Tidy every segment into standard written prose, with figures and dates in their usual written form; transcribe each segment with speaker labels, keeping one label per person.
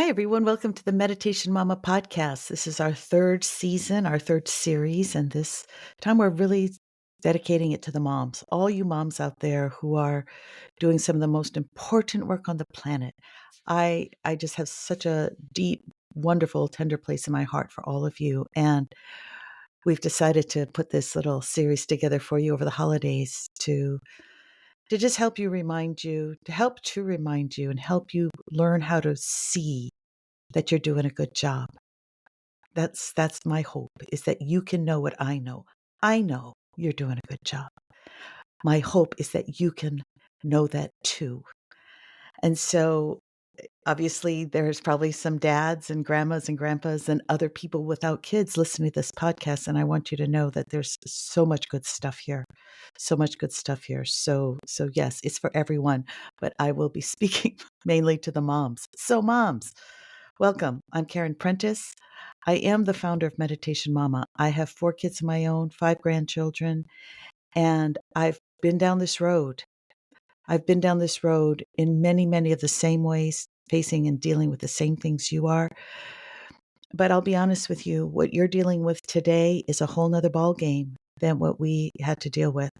Speaker 1: Hi, everyone. Welcome to the Meditation Momma podcast. This is our third season, our third series, and this time we're really dedicating it to the moms, all you moms out there who are doing some of the most important work on the planet. I just have such a deep, wonderful, tender place in my heart for all of you, and we've decided to put this little series together for you over the holidays to just help you remind you, and help you learn how to see that you're doing a good job. That's my hope, is that you can know what I know. I know you're doing a good job. My hope is that you can know that too. And so obviously there's probably some dads and grandmas and grandpas and other people without kids listening to this podcast, and I want you to know that there's so much good stuff here. So much good stuff here. So yes, it's for everyone, but I will be speaking mainly to the moms. So moms, welcome. I'm Caren Prentice. I am the founder of Meditation Momma. I have 4 kids of my own, 5 grandchildren, and I've been down this road. I've been down this road in many, many of the same ways, facing and dealing with the same things you are. But I'll be honest with you, what you're dealing with today is a whole nother ball game than what we had to deal with.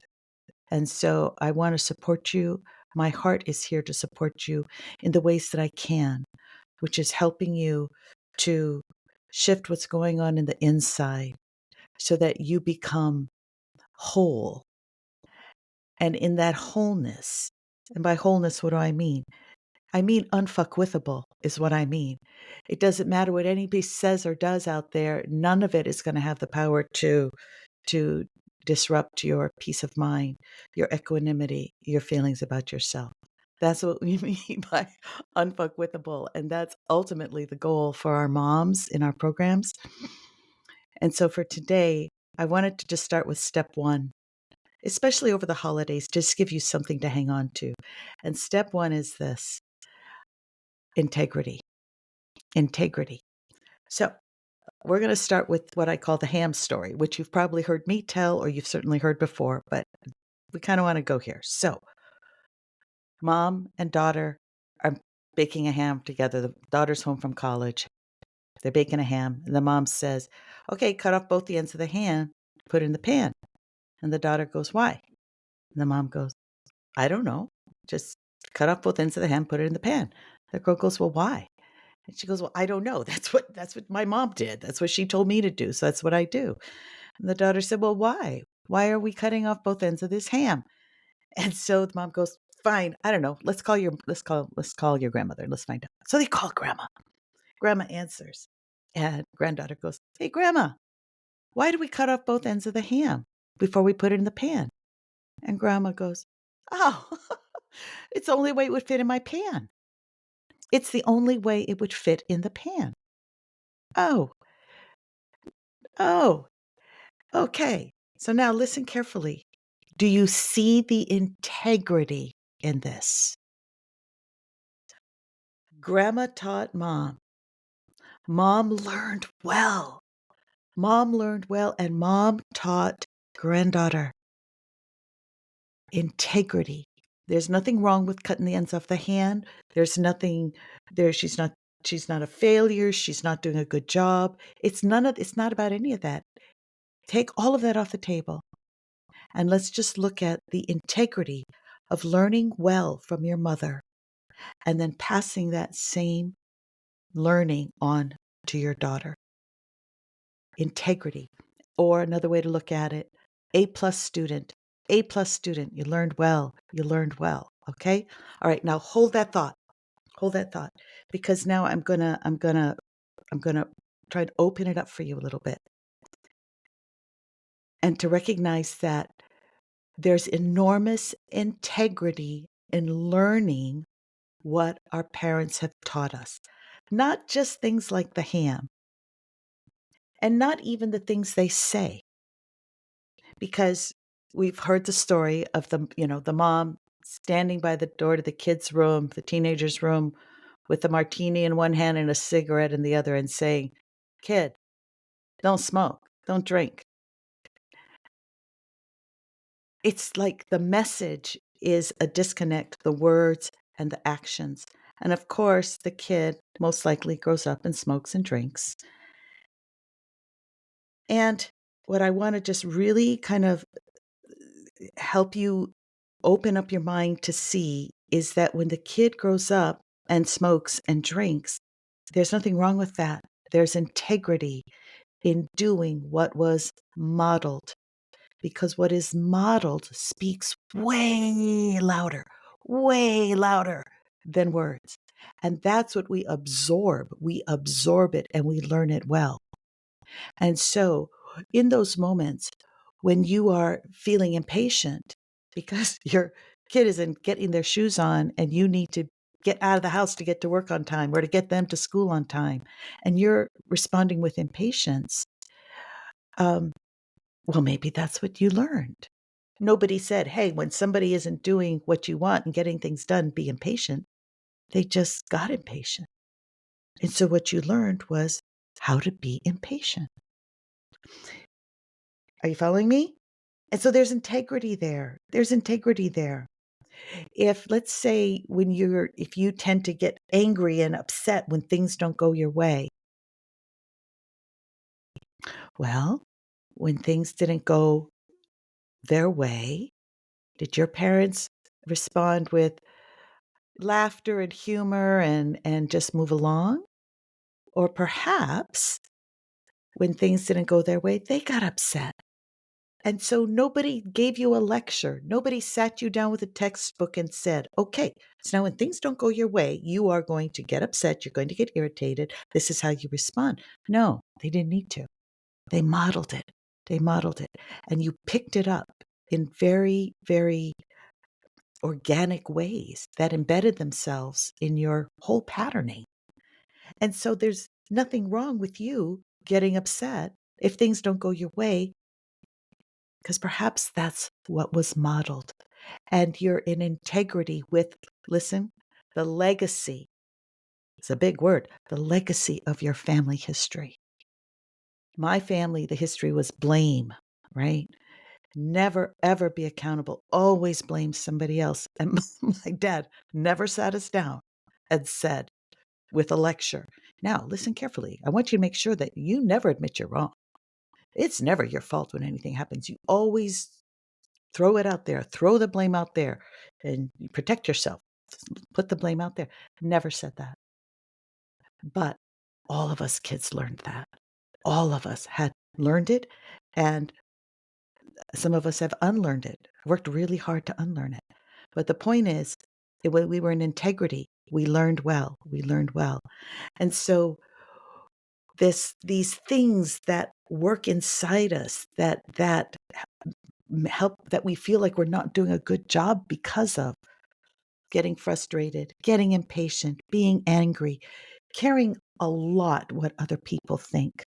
Speaker 1: And so I want to support you. My heart is here to support you in the ways that I can, which is helping you to shift what's going on in the inside so that you become whole. And in that wholeness, and by wholeness, what do I mean? I mean unfuckwithable is what I mean. It doesn't matter what anybody says or does out there. None of it is going to have the power to disrupt your peace of mind, your equanimity, your feelings about yourself. That's what we mean by unfuckwithable. And that's ultimately the goal for our moms in our programs. And so for today, I wanted to just start with step 1, especially over the holidays, just give you something to hang on to. And step 1 is this: integrity. Integrity. So we're going to start with what I call the ham story, which you've probably heard me tell, or you've certainly heard before, but we kind of want to go here. So mom and daughter are baking a ham together. The daughter's home from college. They're baking a ham. And the mom says, okay, cut off both the ends of the ham, put it in the pan. And the daughter goes, why? And the mom goes, I don't know. Just cut off both ends of the ham, put it in the pan. The girl goes, well, why? And she goes, well, I don't know. That's what my mom did. That's what she told me to do. So that's what I do. And the daughter said, well, why? Why are we cutting off both ends of this ham? And so the mom goes, fine. I don't know. Let's call your grandmother. Let's find out. So they call grandma. Grandma answers. And granddaughter goes, hey, grandma, why do we cut off both ends of the ham before we put it in the pan? And grandma goes, oh, it's the only way it would fit in my pan. It's the only way it would fit in the pan. Oh, oh, okay. So now listen carefully. Do you see the integrity in this? Grandma taught mom. Mom learned well. Mom learned well, and mom taught granddaughter. Integrity. There's nothing wrong with cutting the ends off the hand. There's nothing there. She's not a failure. She's not doing a good job. It's not about any of that. Take all of that off the table. And let's just look at the integrity of learning well from your mother and then passing that same learning on to your daughter. Integrity. Or another way to look at it, A+ student. A+ student. You learned well. You learned well. Okay? All right, now hold that thought. Hold that thought. Because now I'm gonna try to open it up for you a little bit. And to recognize that there's enormous integrity in learning what our parents have taught us. Not just things like the ham, and not even the things they say. Because we've heard the story of the mom standing by the door to the kids' room, the teenager's room, with a martini in one hand and a cigarette in the other, and saying, kid, don't smoke, don't drink. It's like the message is a disconnect, the words and the actions. And of course, the kid most likely grows up and smokes and drinks. And what I want to just really kind of help you open up your mind to see is that when the kid grows up and smokes and drinks, there's nothing wrong with that. There's integrity in doing what was modeled, because what is modeled speaks way louder than words. And that's what we absorb. We absorb it and we learn it well. And so, in those moments when you are feeling impatient because your kid isn't getting their shoes on and you need to get out of the house to get to work on time or to get them to school on time, and you're responding with impatience, um, well, maybe that's what you learned. Nobody said, hey, when somebody isn't doing what you want and getting things done, be impatient. They just got impatient. And so what you learned was how to be impatient. Are you following me? And so there's integrity there. There's integrity there. If, let's say, if you tend to get angry and upset when things don't go your way, well, when things didn't go their way, did your parents respond with laughter and humor and just move along? Or perhaps when things didn't go their way, they got upset. And so nobody gave you a lecture. Nobody sat you down with a textbook and said, okay, so now when things don't go your way, you are going to get upset. You're going to get irritated. This is how you respond. No, they didn't need to. They modeled it. They modeled it. And you picked it up in very, very organic ways that embedded themselves in your whole patterning. And so there's nothing wrong with you getting upset if things don't go your way, because perhaps that's what was modeled. And you're in integrity with, listen, the legacy. It's a big word, the legacy of your family history. My family, the history was blame, right? Never, ever be accountable. Always blame somebody else. And my dad never sat us down and said with a lecture, now listen carefully. I want you to make sure that you never admit you're wrong. It's never your fault when anything happens. You always throw it out there, throw the blame out there, and you protect yourself. Put the blame out there. Never said that. But all of us kids learned that. All of us had learned it, and some of us have unlearned it, worked really hard to unlearn it. But the point is, when we were in integrity, we learned well. We learned well. And so these things that work inside us that help, that we feel like we're not doing a good job because of getting frustrated, getting impatient, being angry, caring a lot what other people think,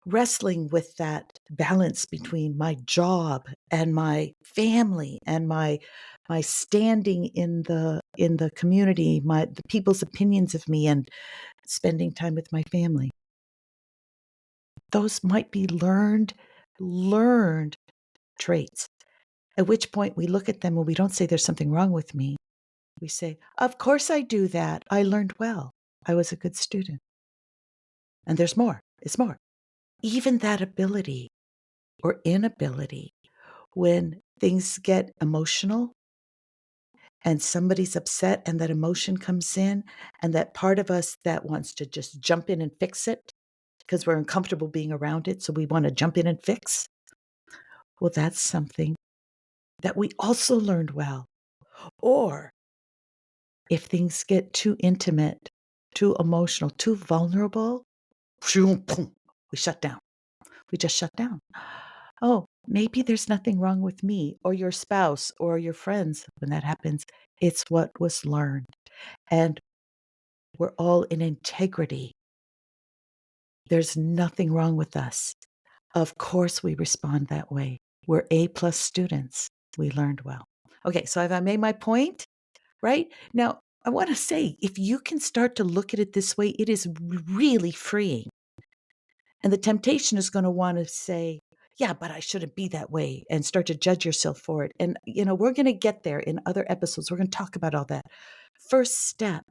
Speaker 1: wrestling with that balance between my job and my family and my standing in the community, the people's opinions of me, and spending time with my family. Those might be learned traits, at which point we look at them and we don't say there's something wrong with me. We say, of course I do that. I learned well. I was a good student. And there's more. It's more. Even that ability or inability, when things get emotional and somebody's upset and that emotion comes in, and that part of us that wants to just jump in and fix it because we're uncomfortable being around it, so we want to jump in and fix. Well, that's something that we also learned well. Or if things get too intimate, too emotional, too vulnerable, we shut down. We just shut down. Oh, maybe there's nothing wrong with me or your spouse or your friends when that happens. It's what was learned. And we're all in integrity. There's nothing wrong with us. Of course, we respond that way. We're A+ students. We learned well. Okay, so have I made my point? Right? Now, I want to say, if you can start to look at it this way, it is really freeing. And the temptation is going to want to say, yeah, but I shouldn't be that way, and start to judge yourself for it. And, we're going to get there in other episodes. We're going to talk about all that. First step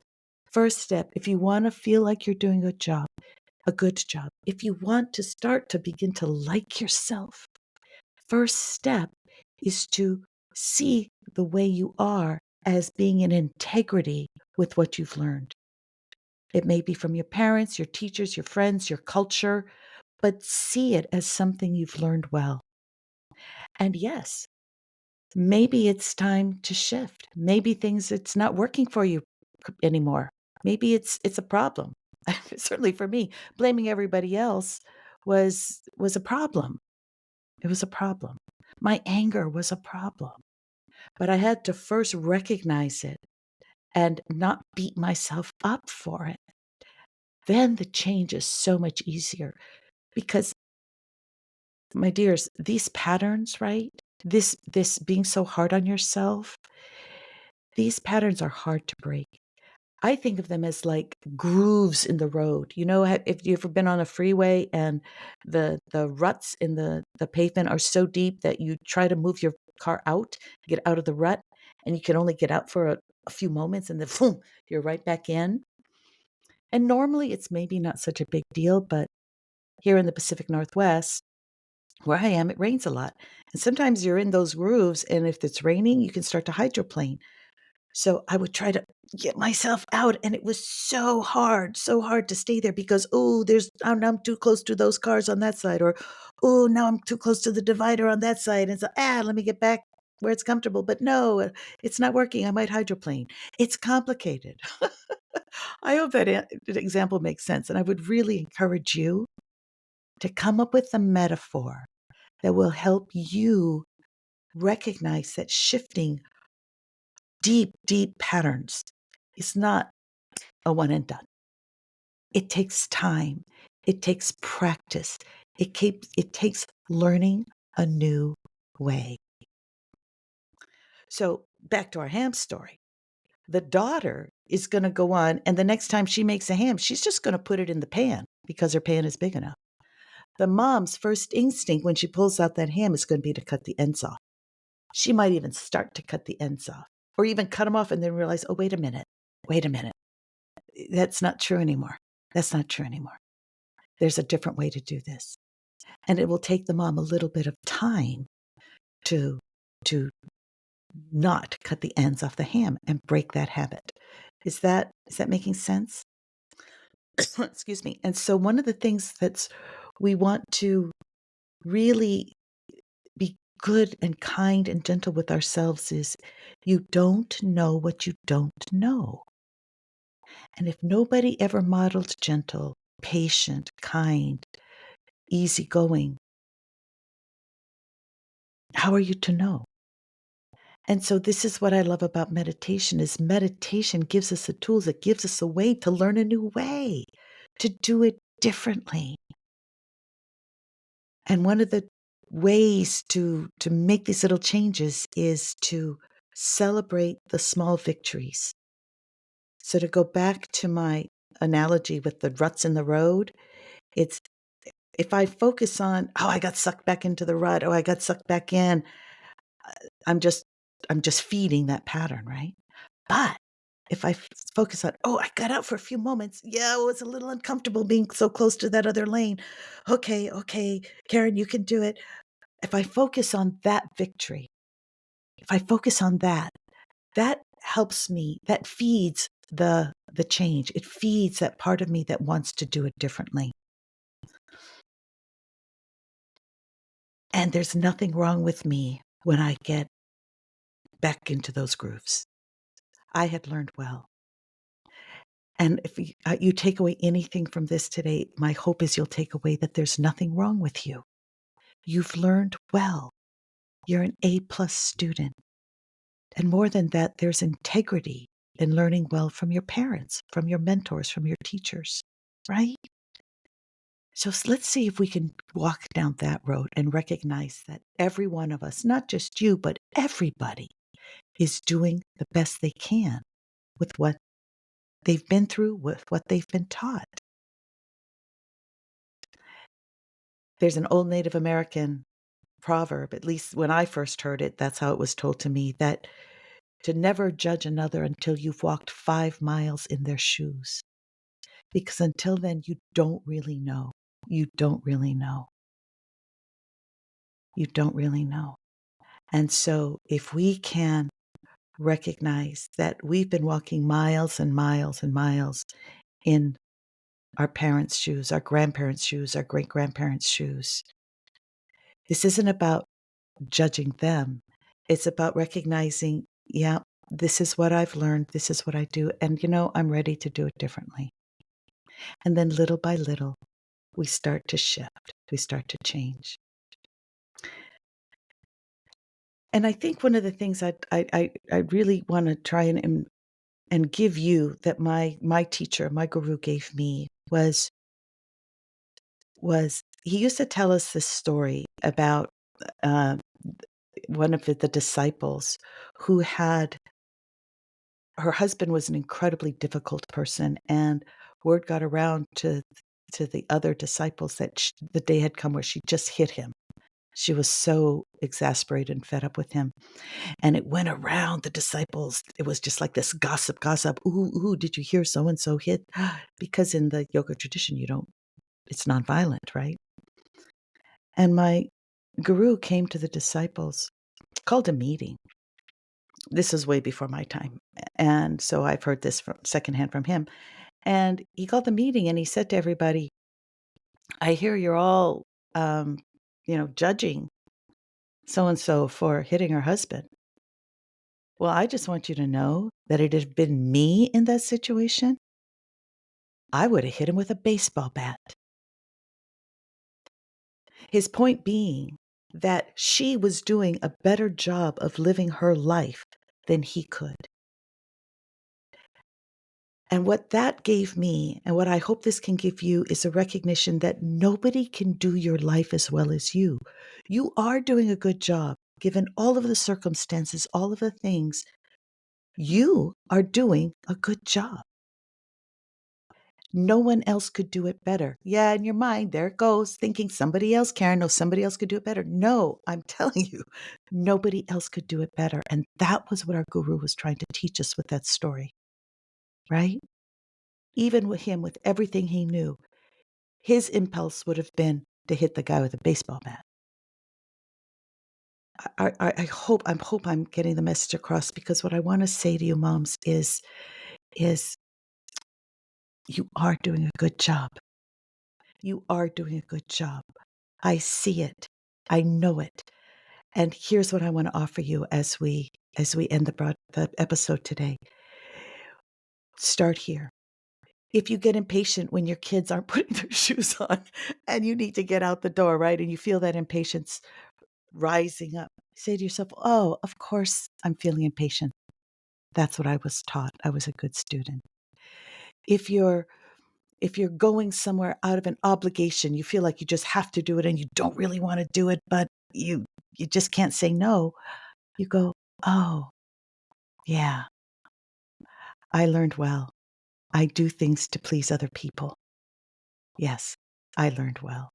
Speaker 1: First step, if you want to feel like you're doing a good job, if you want to start to begin to like yourself, first step is to see the way you are as being in integrity with what you've learned. It may be from your parents, your teachers, your friends, your culture, but see it as something you've learned well. And yes, maybe it's time to shift. Maybe it's not working for you anymore. Maybe it's a problem. Certainly for me, blaming everybody else was a problem. It was a problem. My anger was a problem. But I had to first recognize it and not beat myself up for it. Then the change is so much easier because, my dears, these patterns, right? This being so hard on yourself, these patterns are hard to break. I think of them as like grooves in the road. You know, if you've ever been on a freeway and the ruts in the pavement are so deep that you try to move your car out, get out of the rut, and you can only get out for a few moments, and then boom, you're right back in. And normally it's maybe not such a big deal, but here in the Pacific Northwest, where I am, it rains a lot. And sometimes you're in those grooves, and if it's raining, you can start to hydroplane. So I would try to get myself out, and it was so hard to stay there because, oh, now I'm too close to those cars on that side, or oh, now I'm too close to the divider on that side. And so, let me get back where it's comfortable. But no, it's not working. I might hydroplane. It's complicated. I hope that example makes sense. And I would really encourage you to come up with a metaphor that will help you recognize that shifting deep, deep patterns is not a one and done. It takes time. It takes practice. It takes learning a new way. So back to our ham story. The daughter is going to go on, and the next time she makes a ham, she's just going to put it in the pan because her pan is big enough. The mom's first instinct when she pulls out that ham is going to be to cut the ends off. She might even start to cut the ends off, or even cut them off and then realize, oh, wait a minute. That's not true anymore. That's not true anymore. There's a different way to do this. And it will take the mom a little bit of time to not cut the ends off the ham and break that habit. Is that making sense? Excuse me. And so one of the things we want to really be good and kind and gentle with ourselves is, you don't know what you don't know. And if nobody ever modeled gentle, patient, kind, easygoing, how are you to know? And so this is what I love about meditation is meditation gives us the tools. It gives us a way to learn a new way, to do it differently. And one of the ways to make these little changes is to celebrate the small victories. So to go back to my analogy with the ruts in the road, it's if I focus on, oh, I got sucked back into the rut, oh, I got sucked back in, I'm just feeding that pattern, right? But if I focus on, oh, I got out for a few moments. Yeah, it was a little uncomfortable being so close to that other lane. Okay, Caren, you can do it. If I focus on that victory, if I focus on that helps me, that feeds the change. It feeds that part of me that wants to do it differently. And there's nothing wrong with me when I get back into those grooves. I had learned well. And if you take away anything from this today, my hope is you'll take away that there's nothing wrong with you. You've learned well. You're an A+ student. And more than that, there's integrity in learning well from your parents, from your mentors, from your teachers, right? So let's see if we can walk down that road and recognize that every one of us, not just you, but everybody, is doing the best they can with what they've been through, with what they've been taught. There's an old Native American proverb, at least when I first heard it, that's how it was told to me, that to never judge another until you've walked 5 miles in their shoes. Because until then, you don't really know. You don't really know. You don't really know. And so if we can recognize that we've been walking miles and miles and miles in our parents' shoes, our grandparents' shoes, our great-grandparents' shoes, this isn't about judging them. It's about recognizing, yeah, this is what I've learned. This is what I do. And, I'm ready to do it differently. And then little by little, we start to shift. We start to change. And I think one of the things I really want to try and give you that my teacher, my guru gave me was he used to tell us this story about uh, one of the disciples who had her husband was an incredibly difficult person, and word got around to the other disciples that the day had come where she just hit him. She was so exasperated and fed up with him. And it went around the disciples. It was just like this gossip. Ooh, did you hear so and so hit? Because in the yoga tradition, it's nonviolent, right? And my guru came to the disciples, called a meeting. This was way before my time. And so I've heard this from secondhand from him. And he called the meeting and he said to everybody, I hear you're all, judging so and so for hitting her husband. Well, I just want you to know that it had been me in that situation, I would have hit him with a baseball bat. His point being that she was doing a better job of living her life than he could. And what that gave me, and what I hope this can give you, is a recognition that nobody can do your life as well as you. You are doing a good job, given all of the circumstances, all of the things. You are doing a good job. No one else could do it better. Yeah, in your mind, there it goes, thinking somebody else, Caren, no, somebody else could do it better. No, I'm telling you, nobody else could do it better. And that was what our guru was trying to teach us with that story, right? Even with him, with everything he knew, his impulse would have been to hit the guy with a baseball bat. I hope I'm getting the message across, because what I want to say to you, moms, is you are doing a good job. You are doing a good job. I see it. I know it. And here's what I want to offer you as we end the episode today. Start here. If you get impatient when your kids aren't putting their shoes on and you need to get out the door, right? And you feel that impatience rising up, say to yourself, oh, of course I'm feeling impatient. That's what I was taught. I was a good student. If you're going somewhere out of an obligation, you feel like you just have to do it and you don't really want to do it, but you just can't say no. You go, oh, yeah, I learned well. I do things to please other people. Yes, I learned well.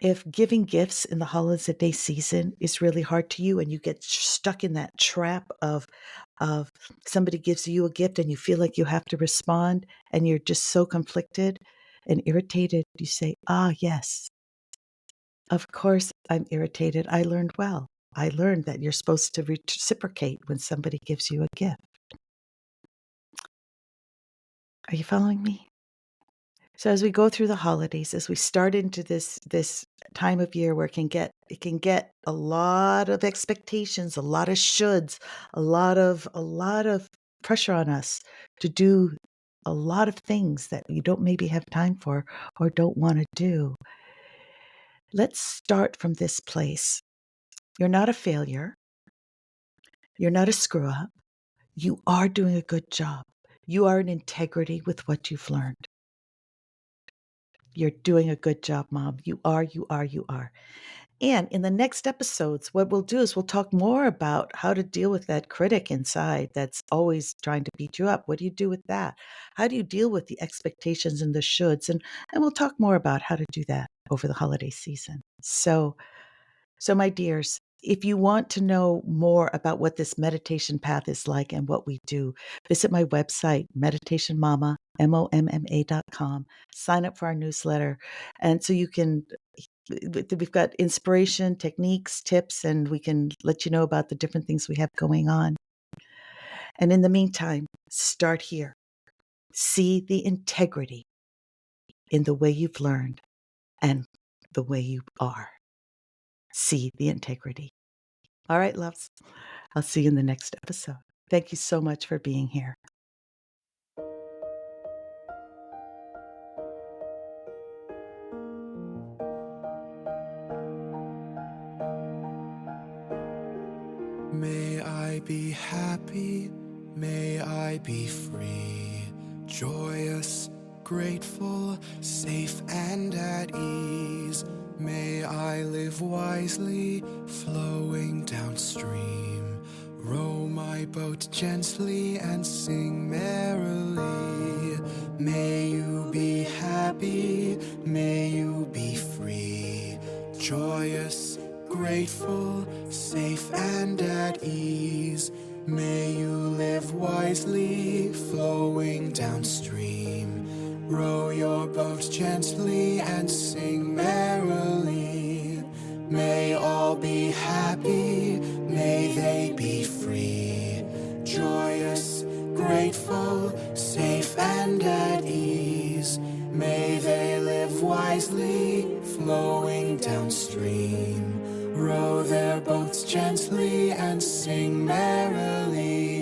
Speaker 1: If giving gifts in the holiday season is really hard to you and you get stuck in that trap of somebody gives you a gift and you feel like you have to respond and you're just so conflicted and irritated, you say, yes, of course I'm irritated. I learned well. I learned that you're supposed to reciprocate when somebody gives you a gift. Are you following me? So as we go through the holidays, as we start into this time of year where it can get a lot of expectations, a lot of shoulds, a lot of pressure on us to do a lot of things that you don't maybe have time for or don't want to do. Let's start from this place. You're not a failure. You're not a screw up. You are doing a good job. You are in integrity with what you've learned. You're doing a good job, Mom. You are. And in the next episodes, what we'll do is we'll talk more about how to deal with that critic inside that's always trying to beat you up. What do you do with that? How do you deal with the expectations and the shoulds? And we'll talk more about how to do that over the holiday season. So my dears, If you want to know more about what this meditation path is like and what we do, visit my website, Meditation Momma, MOMMA.com. Sign up for our newsletter. And so you can, we've got inspiration, techniques, tips, and we can let you know about the different things we have going on. And in the meantime, start here. See the integrity in the way you've learned and the way you are. See the integrity. All right, loves. I'll see you in the next episode. Thank you so much for being here.
Speaker 2: May I be happy, may I be free, joyous, grateful, safe and at ease. May I live wisely, flowing downstream, row my boat gently and sing merrily. May you be happy, may you be free, joyous, grateful, safe and at ease. May you live wisely, flowing downstream, row your boat gently and sing merrily. May all be happy, may they be free, joyous, grateful, safe and at ease. May they live wisely, flowing downstream, row their boats gently and sing merrily.